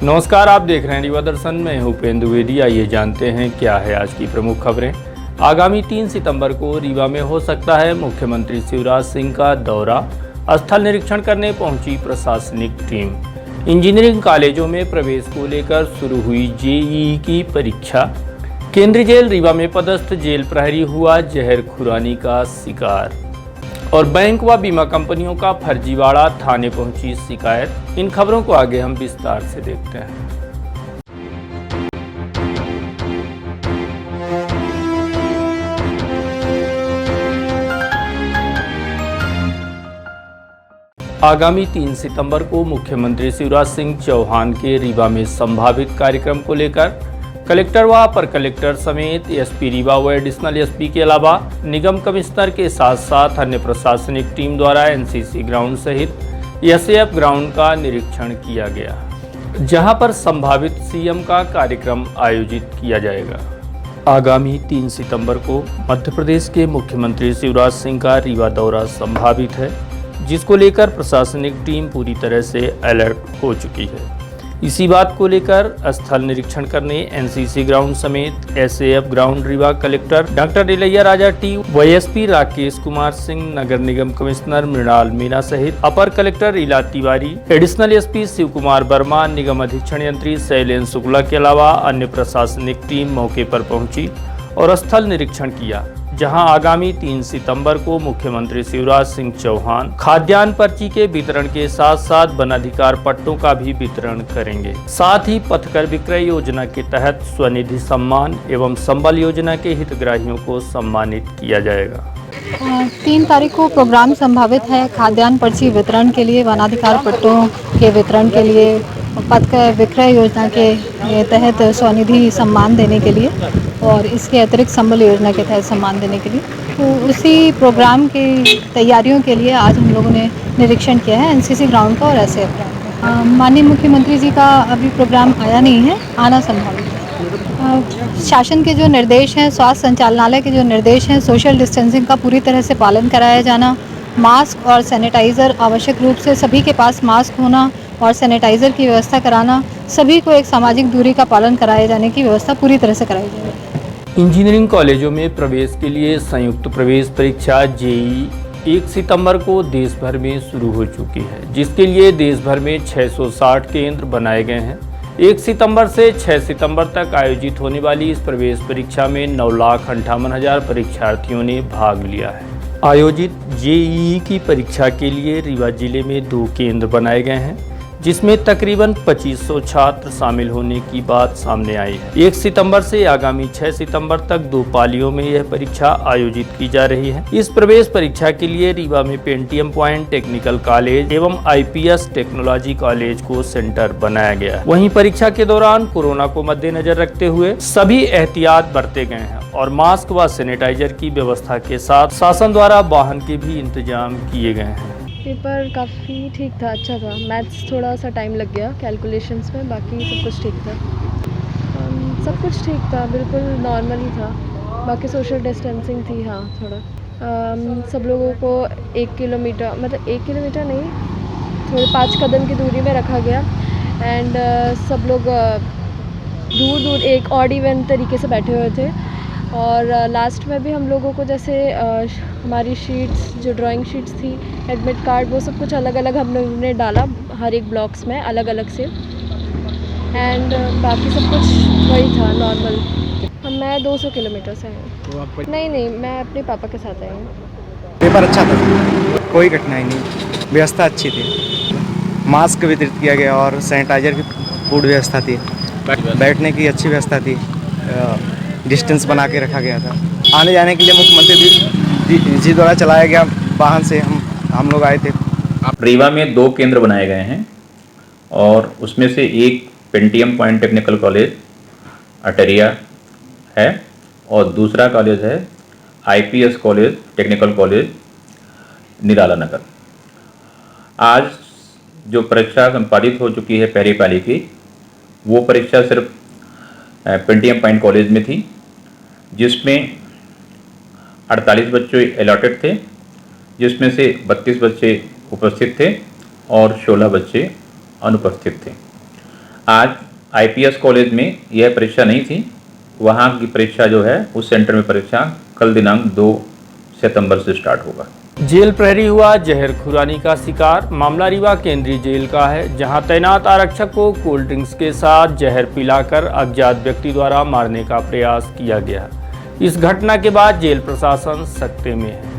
नमस्कार, आप देख रहे हैं रीवा दर्शन में हूं उपेंद्र द्विवेदी। आइए जानते हैं क्या है आज की प्रमुख खबरें। आगामी 3 सितंबर को रीवा में हो सकता है मुख्यमंत्री शिवराज सिंह का दौरा। स्थल निरीक्षण करने पहुंची प्रशासनिक टीम। इंजीनियरिंग कॉलेजों में प्रवेश को लेकर शुरू हुई जेईई की परीक्षा। केंद्रीय जेल रीवा में पदस्थ जेल प्रहरी हुआ जहर खुरानी का शिकार। और बैंक व बीमा कंपनियों का फर्जीवाड़ा, थाने पहुंची शिकायत। इन खबरों को आगे हम विस्तार से देखते हैं। आगामी 3 सितंबर को मुख्यमंत्री शिवराज सिंह चौहान के रीवा में संभावित कार्यक्रम को लेकर कलेक्टर व अपर कलेक्टर समेत एसपी रीवा व एडिशनल एसपी के अलावा निगम कमिश्नर के साथ साथ अन्य प्रशासनिक टीम द्वारा एनसीसी ग्राउंड सहित एसएएफ ग्राउंड का निरीक्षण किया गया, जहां पर संभावित सीएम का कार्यक्रम आयोजित किया जाएगा। आगामी 3 सितंबर को मध्य प्रदेश के मुख्यमंत्री शिवराज सिंह का रीवा दौरा संभावित है, जिसको लेकर प्रशासनिक टीम पूरी तरह से अलर्ट हो चुकी है। इसी बात को लेकर स्थल निरीक्षण करने एनसीसी ग्राउंड समेत SAF ground Rewa collector doctor Ilaiya Raja T, वाईएसपी राकेश कुमार सिंह, नगर निगम कमिश्नर मृणाल मीणा सहित अपर collector Ila Tiwari, additional SP Shiv Kumar Verma, निगम अधीक्षण यंत्री शैलेंद्र शुक्ला के अलावा अन्य प्रशासनिक टीम मौके पर पहुंची और स्थल निरीक्षण किया, जहां आगामी 3 सितंबर को मुख्यमंत्री शिवराज सिंह चौहान खाद्यान्न पर्ची के वितरण के साथ साथ वनाधिकार पट्टों का भी वितरण करेंगे। साथ ही पथकर विक्रय योजना के तहत स्वनिधि सम्मान एवं संबल योजना के हितग्राहियों को सम्मानित किया जाएगा। 3 तारीख को प्रोग्राम संभावित है खाद्यान्न पर्ची वितरण के लिए, वनाधिकार पट्टों के वितरण के लिए, पथकर विक्रय योजना के तहत स्वनिधि सम्मान देने के लिए और इसके अतिरिक्त संबल योजना के तहत सम्मान देने के लिए। तो उसी प्रोग्राम की तैयारियों के लिए आज हम लोगों ने निरीक्षण किया है एनसीसी ग्राउंड का और एसएएफ ग्राउंड का। माननीय मुख्यमंत्री जी का अभी प्रोग्राम आया नहीं है, आना संभावित है। शासन के जो निर्देश हैं, स्वास्थ्य संचालनालय के जो निर्देश हैं, सोशल डिस्टेंसिंग का पूरी तरह से पालन कराया जाना, मास्क और सैनिटाइज़र आवश्यक रूप से सभी के पास मास्क होना और सैनिटाइज़र की व्यवस्था कराना, सभी को एक सामाजिक दूरी का पालन कराए जाने की व्यवस्था पूरी तरह से कराई जाएगी। इंजीनियरिंग कॉलेजों में प्रवेश के लिए संयुक्त प्रवेश परीक्षा जेईई 1 सितंबर को देश भर में शुरू हो चुकी है, जिसके लिए देश भर में 660 केंद्र बनाए गए हैं। 1 सितंबर से 6 सितंबर तक आयोजित होने वाली इस प्रवेश परीक्षा में 9,58,000 परीक्षार्थियों ने भाग लिया है। आयोजित जेईई की परीक्षा के लिए रीवा जिले में 2 केंद्र बनाए गए हैं, जिसमें तकरीबन 2500 छात्र शामिल होने की बात सामने आई है। 1 सितंबर से आगामी 6 सितंबर तक 2 पालियों में यह परीक्षा आयोजित की जा रही है। इस प्रवेश परीक्षा के लिए रीवा में पेंटियम पॉइंट टेक्निकल कॉलेज एवं आईपीएस टेक्नोलॉजी कॉलेज को सेंटर बनाया गया है। वहीं परीक्षा के दौरान कोरोना को मद्देनजर रखते हुए सभी एहतियात बरते गए हैं और मास्क व सैनिटाइजर की व्यवस्था के साथ शासन द्वारा वाहन के भी इंतजाम किए गए हैं। पेपर काफ़ी ठीक था, अच्छा था। मैथ्स थोड़ा सा टाइम लग गया कैलकुलेशंस में, बाकी सब कुछ ठीक था। सब कुछ ठीक था, बिल्कुल नॉर्मल ही था। बाकी सोशल डिस्टेंसिंग थी, हाँ थोड़ा। सब लोगों को 1 किलोमीटर, मतलब 1 किलोमीटर नहीं, थोड़े 5 कदम की दूरी में रखा गया। एंड सब लोग दूर दूर एक ऑड इवन तरीके से बैठे हुए थे। और लास्ट में भी हम लोगों को जैसे हमारी शीट्स, जो ड्राइंग शीट्स थी, एडमिट कार्ड, वो सब कुछ अलग अलग हम लोगों ने डाला हर एक ब्लॉक्स में अलग अलग से। एंड बाकी सब कुछ वही था, नॉर्मल। मैं 200 किलोमीटर से हूँ। नहीं, मैं अपने पापा के साथ आई हूँ। पेपर अच्छा था, कोई कठिनाई नहीं, व्यवस्था अच्छी थी। मास्क वितरित किया गया और सैनिटाइजर की फूड व्यवस्था थी, बैठने की अच्छी व्यवस्था थी, डिस्टेंस बना के रखा गया था। आने जाने के लिए मुख्यमंत्री जी द्वारा चलाया गया वाहन से हम लोग आए थे। रीवा में 2 केंद्र बनाए गए हैं और उसमें से एक पेंटियम पॉइंट टेक्निकल कॉलेज अटरिया है और दूसरा कॉलेज है आईपीएस कॉलेज टेक्निकल कॉलेज निराला नगर। आज जो परीक्षा संपादित हो चुकी है पहली पाली की, वो परीक्षा सिर्फ पेंटियम पॉइंट कॉलेज में थी, जिसमें 48 बच्चे अलॉटेड थे, जिसमें से 32 बच्चे उपस्थित थे और 16 बच्चे अनुपस्थित थे। आज आईपीएस कॉलेज में यह परीक्षा नहीं थी, वहाँ की परीक्षा जो है उस सेंटर में परीक्षा कल दिनांक 2 सितंबर से स्टार्ट होगा। जेल प्रहरी हुआ जहर खुरानी का शिकार। मामला रीवा केंद्रीय जेल का है, जहां तैनात आरक्षक को कोल्ड ड्रिंक्स के साथ जहर पिलाकर अज्ञात व्यक्ति द्वारा मारने का प्रयास किया गया। इस घटना के बाद जेल प्रशासन सकते में है।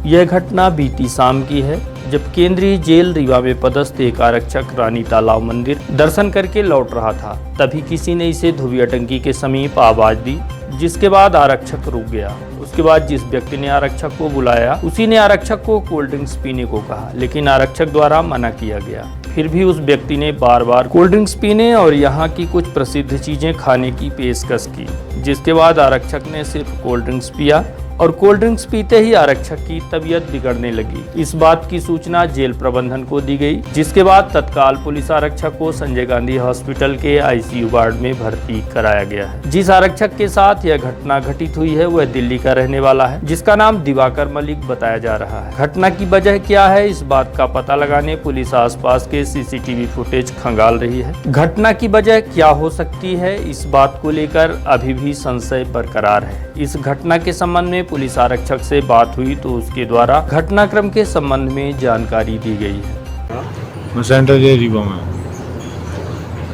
यह घटना बीती शाम की है, जब केंद्रीय जेल रीवा में पदस्थ एक आरक्षक रानी तालाब मंदिर दर्शन करके लौट रहा था। तभी किसी ने इसे धुबिया टंकी के समीप आवाज दी, जिसके बाद आरक्षक रुक गया। उसके बाद जिस व्यक्ति ने आरक्षक को बुलाया, उसी ने आरक्षक को कोल्ड ड्रिंक्स पीने को कहा, लेकिन आरक्षक द्वारा मना किया गया। फिर भी उस व्यक्ति ने बार बार कोल्ड ड्रिंक्स पीने और यहाँ की कुछ प्रसिद्ध चीजें खाने की पेशकश की, जिसके बाद आरक्षक ने सिर्फ कोल्ड ड्रिंक्स पिया और कोल्ड ड्रिंक्स पीते ही आरक्षक की तबीयत बिगड़ने लगी। इस बात की सूचना जेल प्रबंधन को दी गई, जिसके बाद तत्काल पुलिस आरक्षक को संजय गांधी हॉस्पिटल के आईसीयू वार्ड में भर्ती कराया गया है। जिस आरक्षक के साथ यह घटना घटित हुई है वह दिल्ली का रहने वाला है, जिसका नाम दिवाकर मलिक बताया जा रहा है। घटना की वजह क्या है, इस बात का पता लगाने पुलिस आसपास के सीसीटीवी फुटेज खंगाल रही है। घटना की वजह क्या हो सकती है, इस बात को लेकर अभी भी संशय बरकरार है। इस घटना के संबंध में पुलिस आरक्षक से बात हुई तो उसके द्वारा घटनाक्रम के संबंध में जानकारी दी गई है। मैं सेंट्रल जेल रीवा में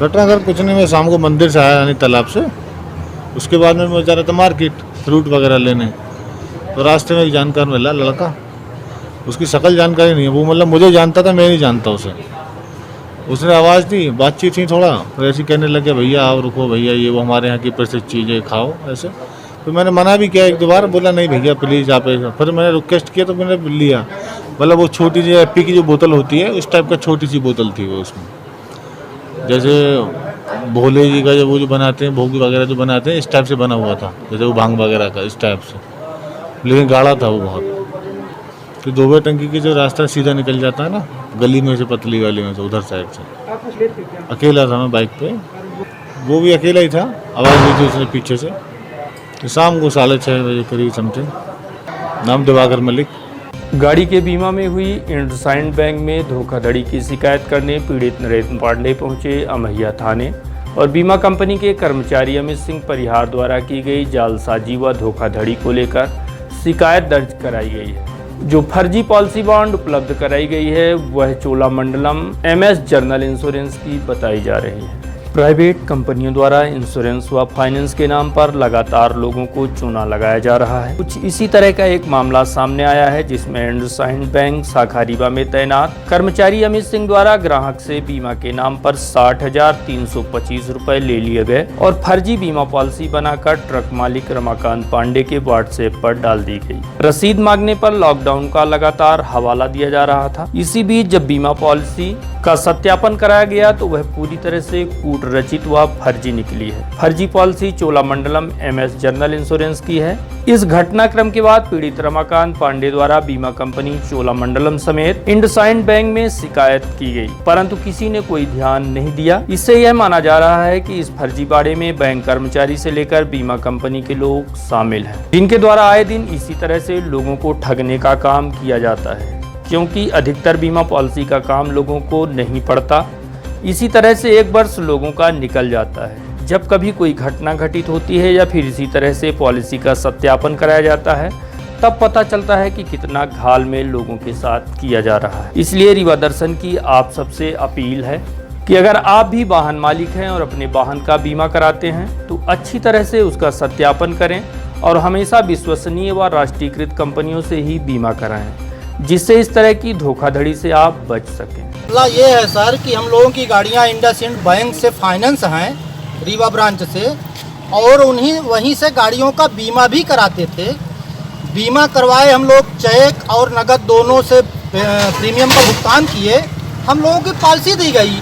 घटनाक्रम कुछ नहीं, मैं शाम को मंदिर से आया यानी तालाब से। उसके बाद में मैं जा रहा था मार्केट फ्रूट वगैरह लेने, तो रास्ते में एक जानकार मिला लड़का, उसकी शकल जानकारी नहीं है, वो मतलब मुझे जानता था, मैं नहीं जानता उसे। उसने आवाज़ दी, बातचीत थी थोड़ा, फिर ऐसे कहने लगे भैया आप रुको भैया, ये वो हमारे यहाँ की प्रसिद्ध चीज़ें खाओ ऐसे। तो मैंने मना भी किया एक दो बार, बोला नहीं भैया प्लीज़ आप ऐसा। फिर मैंने रिक्वेस्ट किया तो मैंने लिया, मतलब वो छोटी सी एपी की जो बोतल होती है उस टाइप का छोटी सी बोतल थी वो, उसमें जैसे भोले जी का वो जो बनाते हैं भोग वगैरह जो बनाते हैं इस टाइप से बना हुआ था, जैसे वो भांग वगैरह का इस टाइप से, लेकिन गाढ़ा था वो बहुत। तो धोबिया टंकी की जो रास्ता सीधा निकल जाता है ना गली में से, पतली वाली में से, उधर साइड से अकेला था मैं बाइक पे, वो भी अकेला ही था। आवाज़ दी थी उसने पीछे से। तो शाम को 6:30 बजे करीब समथिंग, नाम दिवाकर मलिक। गाड़ी के बीमा में हुई इंडसइंड बैंक में धोखाधड़ी की शिकायत करने पीड़ित नरेंद्र पांडे पहुंचे अमैया थाने और बीमा कंपनी के कर्मचारी अमित सिंह परिहार द्वारा की गई जालसाजी व धोखाधड़ी को लेकर शिकायत दर्ज कराई गई है। जो फर्जी पॉलिसी बॉन्ड उपलब्ध कराई गई है वह चोलामंडलम MS जनरल इंश्योरेंस की बताई जा रही है। प्राइवेट कंपनियों द्वारा इंश्योरेंस व फाइनेंस के नाम पर लगातार लोगों को चूना लगाया जा रहा है। कुछ इसी तरह का एक मामला सामने आया है, जिसमें इंडसइंड बैंक शाखा रीवा में तैनात कर्मचारी अमित सिंह द्वारा ग्राहक से बीमा के नाम पर 60,325 रुपए ले लिए गए और फर्जी बीमा पॉलिसी बनाकर ट्रक मालिक रमाकांत पांडे के व्हाट्सएप पर डाल दी गई। रसीद मांगने पर लॉकडाउन का लगातार हवाला दिया जा रहा था। इसी बीच जब बीमा पॉलिसी का सत्यापन कराया गया तो वह पूरी तरह से कूट रचित व फर्जी निकली है। फर्जी policy Cholamandalam MS general insurance की है। इस घटनाक्रम के बाद पीड़ित रमाकांत पांडे द्वारा बीमा कंपनी चोलामंडलम समेत इंडसइंड बैंक में शिकायत की गई, परंतु किसी ने कोई ध्यान नहीं दिया। इससे यह माना जा रहा है कि इस फर्जीवाड़े में बैंक कर्मचारी से लेकर बीमा कंपनी के लोग शामिल हैं, जिनके द्वारा आए दिन इसी तरह से लोगों को ठगने का काम किया जाता है, क्योंकि अधिकतर बीमा पॉलिसी का काम लोगों को नहीं पड़ता। इसी तरह से एक वर्ष लोगों का निकल जाता है। जब कभी कोई घटना घटित होती है या फिर इसी तरह से पॉलिसी का सत्यापन कराया जाता है, तब पता चलता है कि कितना घालमेल लोगों के साथ किया जा रहा है। इसलिए रीवा दर्शन की आप सबसे अपील है कि अगर आप भी वाहन मालिक हैं और अपने वाहन का बीमा कराते हैं तो अच्छी तरह से उसका सत्यापन करें और हमेशा विश्वसनीय व राष्ट्रीयकृत कंपनियों से ही बीमा कराएं, जिससे इस तरह की धोखाधड़ी से आप बच सकें। मसला ये है सर कि हम लोगों की गाड़ियाँ इंडसइंड बैंक से फाइनेंस हैं रीवा ब्रांच से, और वहीं से गाड़ियों का बीमा भी कराते थे। बीमा करवाए हम लोग, चेक और नगद दोनों से प्रीमियम का भुगतान किए, हम लोगों की पॉलिसी दी गई।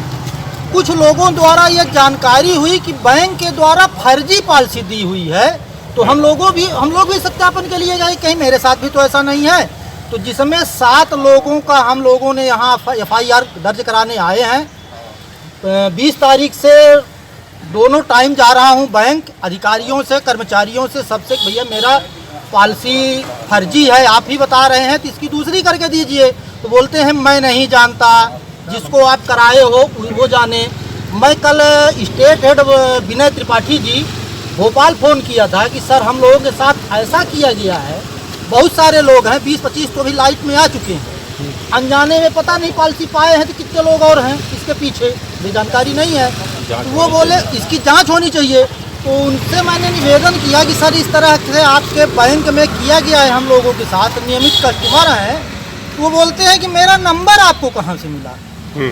कुछ लोगों द्वारा ये जानकारी हुई कि बैंक के द्वारा फर्जी पॉलिसी दी हुई है, तो हम लोग भी सत्यापन के लिए गए, कहीं मेरे साथ भी तो ऐसा नहीं है। तो जिसमें 7 लोगों का हम लोगों ने यहाँ FIR दर्ज कराने आए हैं। 20 तारीख से दोनों टाइम जा रहा हूँ बैंक अधिकारियों से, कर्मचारियों से, सबसे भैया मेरा पॉलिसी फर्जी है, आप ही बता रहे हैं तो इसकी दूसरी करके दीजिए। तो बोलते हैं मैं नहीं जानता, जिसको आप कराए हो वो जाने। मैं कल स्टेट हेड विनय त्रिपाठी जी भोपाल फ़ोन किया था कि सर हम लोगों के साथ ऐसा किया गया है, बहुत सारे लोग हैं, 20-25 तो भी लाइट में आ चुके हैं, अनजाने में पता नहीं पॉलिसी पाए हैं तो कितने लोग और हैं इसके पीछे, ये जानकारी नहीं है। तो वो बोले इसकी जांच होनी चाहिए। तो उनसे मैंने निवेदन किया कि सर इस तरह से आपके बैंक में किया गया है, हम लोगों के साथ नियमित कस्टमर हैं। तो वो बोलते हैं कि मेरा नंबर आपको कहाँ से मिला।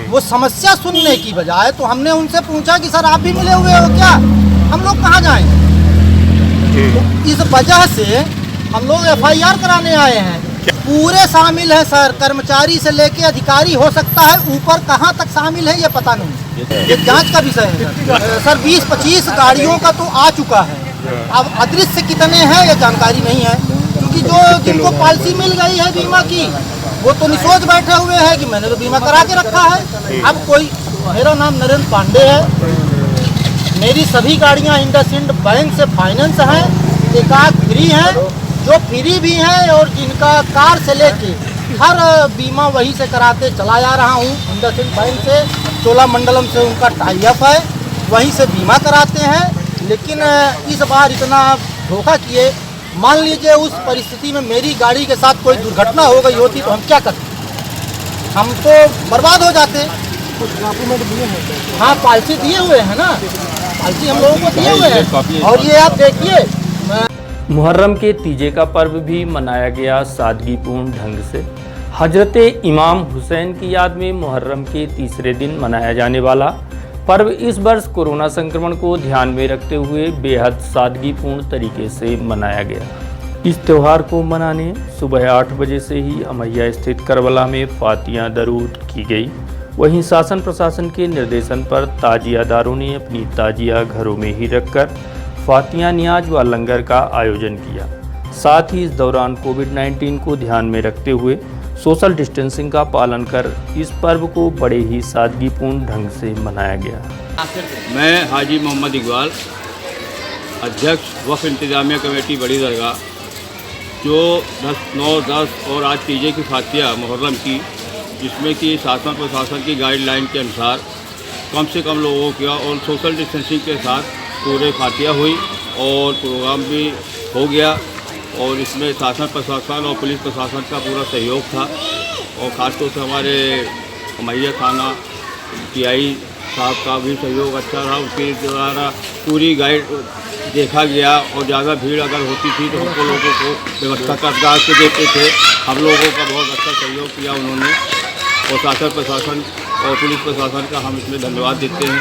वो समस्या सुनने की बजाय तो हमने उनसे पूछा कि सर आप भी मिले हुए हो क्या, हम लोग कहाँ जाएंगे। तो इस वजह से हम लोग FIR कराने आए हैं। पूरे शामिल है सर, कर्मचारी से लेके अधिकारी हो सकता है, ऊपर कहाँ तक शामिल है ये पता नहीं, ये जांच का विषय है सर। 20-25 गाड़ियों का तो आ चुका है, अब अदृश्य कितने हैं ये जानकारी नहीं है, क्योंकि जो जिनको पॉलिसी मिल गई है बीमा की वो तो निसोच बैठे हुए हैं कि मैंने तो बीमा करा के रखा है। अब कोई, मेरा नाम नरेंद्र पांडे है, मेरी सभी गाड़ियाँ इंडसइंड बैंक से फाइनेंस हैं, एकाध फ्री हैं, जो फ्री भी हैं और जिनका कार से लेके हर बीमा वहीं से कराते चला जा रहा हूँ। इंडसइंड बैंक से, चोलामंडलम से उनका टाई अप है, वहीं से बीमा कराते हैं। लेकिन इस बार इतना धोखा किए, मान लीजिए उस परिस्थिति में मेरी गाड़ी के साथ कोई दुर्घटना हो गई होती तो हम क्या करते, हम तो बर्बाद हो जाते। हाँ पॉलिसी दिए हुए हैं ना, पॉलिसी हम लोगों को दिए हुए हैं। और ये आप देखिए, मुहर्रम के तीजे का पर्व भी मनाया गया सादगीपूर्ण ढंग से। हजरत इमाम हुसैन की याद में मुहर्रम के तीसरे दिन मनाया जाने वाला पर्व इस वर्ष कोरोना संक्रमण को ध्यान में रखते हुए बेहद सादगीपूर्ण तरीके से मनाया गया। इस त्यौहार को मनाने सुबह 8 बजे से ही अमैया स्थित करबला में फातिया दरूद की गई। वहीं शासन प्रशासन के निर्देशन पर ताजियादारों ने अपनी ताजिया घरों में ही रखकर फातिया नियाज व लंगर का आयोजन किया। साथ ही इस दौरान कोविड-19 को ध्यान में रखते हुए सोशल डिस्टेंसिंग का पालन कर इस पर्व को बड़े ही सादगीपूर्ण ढंग से मनाया गया। मैं हाजी मोहम्मद इकबाल, अध्यक्ष वफ़ इंतज़ामिया कमेटी बड़ी दरगाह, जो 9-10 और आज तीजे की फातिया मुहर्रम की, जिसमें कि शासन प्रशासन की गाइडलाइन के अनुसार कम से कम लोगों का और सोशल डिस्टेंसिंग के साथ पूरे फातिया हुई और प्रोग्राम भी हो गया। और इसमें शासन प्रशासन और पुलिस प्रशासन का पूरा सहयोग था और ख़ासतौर से हमारे अमैया थाना PI साहब का भी सहयोग अच्छा रहा। उसके द्वारा पूरी गाइड देखा गया और ज़्यादा भीड़ अगर होती थी तो हमको लोगों को व्यवस्था कर के देते थे। हम लोगों का बहुत अच्छा सहयोग किया उन्होंने और शासन प्रशासन और पुलिस प्रशासन का हम इसमें धन्यवाद देते हैं।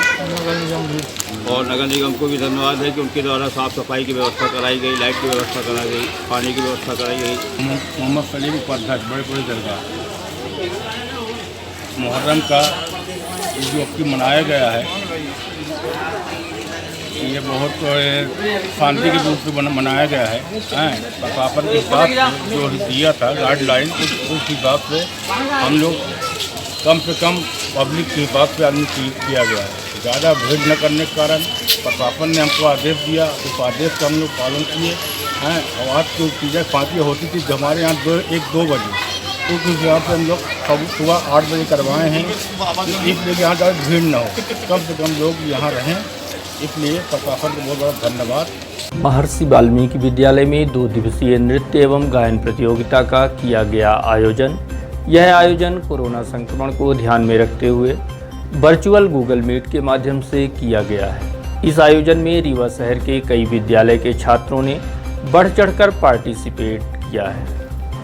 और नगर निगम को भी धन्यवाद है कि उनके द्वारा साफ़ सफाई की व्यवस्था कराई गई, लाइट की व्यवस्था कराई गई, पानी की व्यवस्था कराई गई। मोहम्मद सलीम उपाध्याय बड़े दरगाह, मुहर्रम का जो कि मनाया गया है ये बहुत शांति के रूप से मनाया गया है। प्रशासन के साथ जो दिया था गाइडलाइन, उस हिसाब से हम लोग कम से कम पब्लिक के हिसाब से आदमी किया गया है। ज़्यादा भीड़ न करने के कारण प्रशासन ने हमको आदेश दिया, उस आदेश का हम लोग पालन किए हैं। और आज जो चीज़ें फातिया होती थी हमारे यहाँ 1-2 बजे, तो उस हिसाब से हम लोग सुबह 8 बजे करवाए हैं, इसलिए यहाँ ज़्यादा भीड़ न हो, कम से कम लोग यहाँ रहें, इसलिए प्रशासन को बहुत बहुत धन्यवाद। महर्षि वाल्मीकि विद्यालय में 2 दिवसीय नृत्य एवं गायन प्रतियोगिता का किया गया आयोजन। यह आयोजन कोरोना संक्रमण को ध्यान में रखते हुए वर्चुअल गूगल मीट के माध्यम से किया गया है। इस आयोजन में रीवा शहर के कई विद्यालय के छात्रों ने बढ़ चढ़कर पार्टिसिपेट किया है।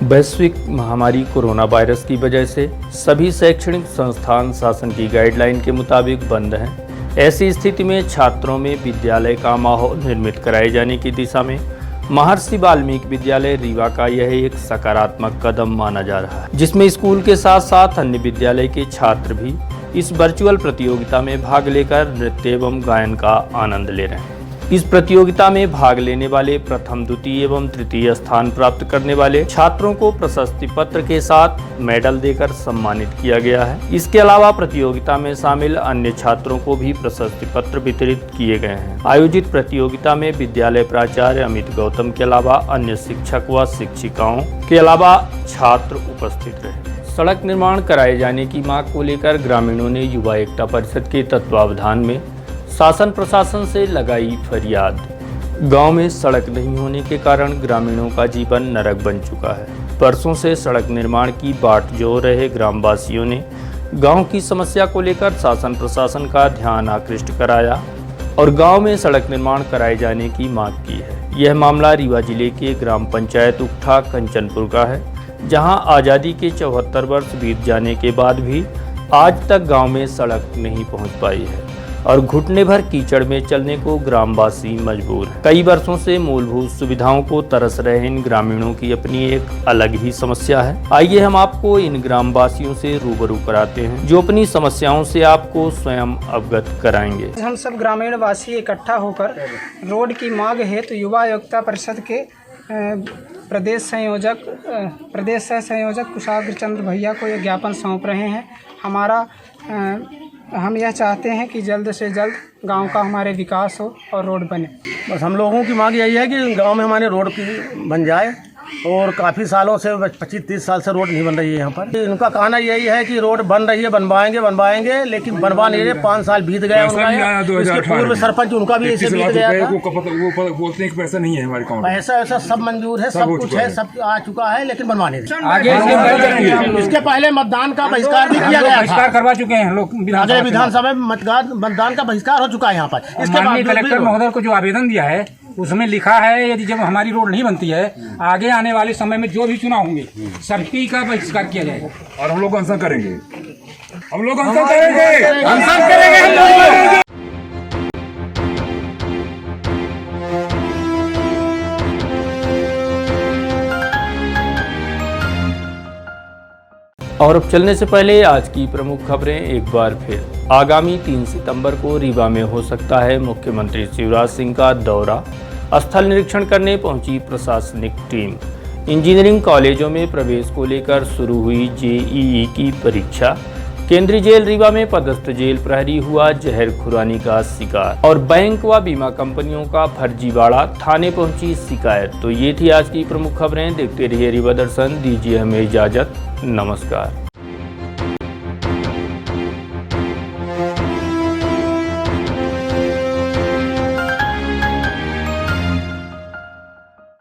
वैश्विक महामारी कोरोना वायरस की वजह से सभी शैक्षणिक संस्थान शासन की गाइडलाइन के मुताबिक बंद हैं। ऐसी स्थिति में छात्रों में विद्यालय का माहौल निर्मित कराए जाने की दिशा में महर्षि वाल्मीकि विद्यालय रीवा का यह एक सकारात्मक कदम माना जा रहा है, जिसमें स्कूल के साथ साथ अन्य विद्यालय के छात्र भी इस वर्चुअल प्रतियोगिता में भाग लेकर नृत्य एवं गायन का आनंद ले रहे हैं। इस प्रतियोगिता में भाग लेने वाले प्रथम, द्वितीय एवं तृतीय स्थान प्राप्त करने वाले छात्रों को प्रशस्ति पत्र के साथ मेडल देकर सम्मानित किया गया है। इसके अलावा प्रतियोगिता में शामिल अन्य छात्रों को भी प्रशस्ति पत्र वितरित किए गए हैं। आयोजित प्रतियोगिता में विद्यालय प्राचार्य अमित गौतम के अलावा अन्य शिक्षक व शिक्षिकाओं के अलावा छात्र उपस्थित रहे। सड़क निर्माण कराए जाने की मांग को लेकर ग्रामीणों ने युवा एकता परिषद के तत्वावधान में शासन प्रशासन से लगाई फरियाद। गांव में सड़क नहीं होने के कारण ग्रामीणों का जीवन नरक बन चुका है। वर्षों से सड़क निर्माण की बाट जो रहे ग्रामवासियों ने गांव की समस्या को लेकर शासन प्रशासन का ध्यान आकृष्ट कराया और गांव में सड़क निर्माण कराए जाने की मांग की है। यह मामला रीवा जिले के ग्राम पंचायत उकठा कंचनपुर का है, जहां आज़ादी के 74 वर्ष बीत जाने के बाद भी आज तक गांव में सड़क नहीं पहुंच पाई है और घुटने भर कीचड़ में चलने को ग्रामवासी मजबूर हैं। कई वर्षों से मूलभूत सुविधाओं को तरस रहे इन ग्रामीणों की अपनी एक अलग ही समस्या है। आइए हम आपको इन ग्रामवासियों से रूबरू कराते हैं, जो अपनी समस्याओं से आपको स्वयं अवगत कराएंगे। हम सब ग्रामीण वासी इकट्ठा होकर रोड की मांग हेतु युवा एकता परिषद के प्रदेश सह संयोजक कुशाग्र चंद्र भैया को यह ज्ञापन सौंप रहे हैं। हम यह चाहते हैं कि जल्द से जल्द गांव का हमारे विकास हो और रोड बने। बस हम लोगों की मांग यही है कि गांव में हमारे रोड की बन जाए और काफ़ी सालों से 25-30 साल से रोड नहीं बन रही है यहाँ पर। इनका कहना यही है कि रोड बन रही है, बनवाएंगे, लेकिन बनवा नहीं रहे। 5 साल बीत गए उनका। इसके पूर्व सरपंच उनका भी ऐसे बीत गया था। वो बोलते हैं कि पैसा नहीं है हमारे अकाउंट में। पैसा सब मंजूर है, सब कुछ है, सब आ चुका है, लेकिन बनवा नहीं रहे। इसके पहले मतदान का बहिष्कार भी किया गया, बहिष्कार करवा चुके हैं लोग। विधानसभा में मतदान का बहिष्कार हो चुका है यहाँ पर। इसके बाद कलेक्टर महोदय को जो आवेदन दिया है उसमें लिखा है यदि जब हमारी रोड नहीं बनती है आगे आने वाले समय में जो भी चुनाव होंगे सभी का बहिष्कार किया जाएगा। और हम लोग अनशन करेंगे, और अब चलने से पहले आज की प्रमुख खबरें एक बार फिर। आगामी 3 सितंबर को रीवा में हो सकता है मुख्यमंत्री शिवराज सिंह का दौरा। स्थल निरीक्षण करने पहुंची प्रशासनिक टीम। इंजीनियरिंग कॉलेजों में प्रवेश को लेकर शुरू हुई जेईई की परीक्षा। केंद्रीय जेल रीवा में पदस्थ जेल प्रहरी हुआ जहर खुरानी का शिकार। और बैंक व बीमा कंपनियों का फर्जीवाड़ा, थाने पहुंची शिकायत। तो ये थी आज की प्रमुख खबरें। देखते रहिए रीवा दर्शन। दीजिए हमें इजाजत। नमस्कार।